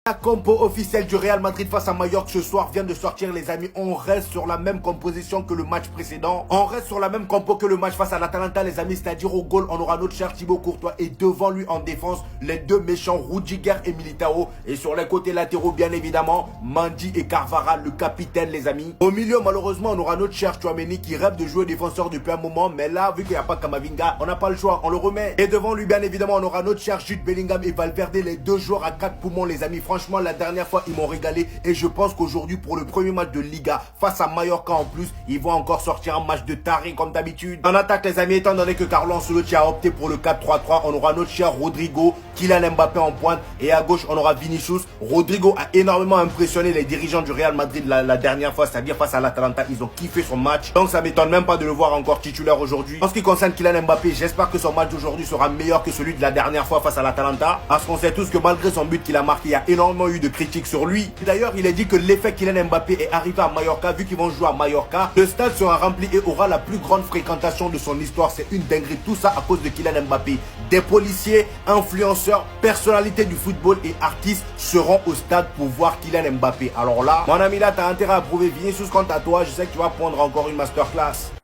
La compo officielle du Real Madrid face à Mallorca ce soir vient de sortir, les amis. On reste sur la même composition que le match précédent. On reste sur la même compo que le match face à l'Atalanta, les amis. C'est-à-dire au goal, on aura notre cher Thibaut Courtois. Et devant lui en défense, les deux méchants Rudiger et Militao. Et sur les côtés latéraux, bien évidemment, Mendy et Carvajal, le capitaine, les amis. Au milieu, malheureusement, on aura notre cher Tchouaméni qui rêve de jouer défenseur depuis un moment. Mais là, vu qu'il n'y a pas Kamavinga, on n'a pas le choix, on le remet. Et devant lui, bien évidemment, on aura notre cher Jude Bellingham et Valverde, les deux joueurs à 4 poumons, les amis. Franchement, la dernière fois, ils m'ont régalé. Et je pense qu'aujourd'hui, pour le premier match de Liga, face à Mallorca en plus, ils vont encore sortir un match de taré comme d'habitude. En attaque, les amis, étant donné que Carlo Ancelotti a opté pour le 4-3-3, on aura notre cher Rodrigo, Kylian Mbappé en pointe. Et à gauche, on aura Vinicius. Rodrigo a énormément impressionné les dirigeants du Real Madrid la dernière fois, c'est-à-dire face à l'Atalanta. Ils ont kiffé son match. Donc, ça m'étonne même pas de le voir encore titulaire aujourd'hui. En ce qui concerne Kylian Mbappé, j'espère que son match d'aujourd'hui sera meilleur que celui de la dernière fois face à l'Atalanta. Parce qu'on sait tous que malgré son but qu'il a marqué, il y a énormément eu de critiques sur lui. D'ailleurs, il est dit que l'effet Kylian Mbappé est arrivé à Mallorca, vu qu'ils vont jouer à Mallorca. Le stade sera rempli et aura la plus grande fréquentation de son histoire. C'est une dinguerie. Tout ça à cause de Kylian Mbappé. Des policiers, influenceurs, personnalités du football et artistes seront au stade pour voir Kylian Mbappé. Alors là, mon ami, là, t'as intérêt à prouver. Vinicius, quant à toi, je sais que tu vas prendre encore une masterclass.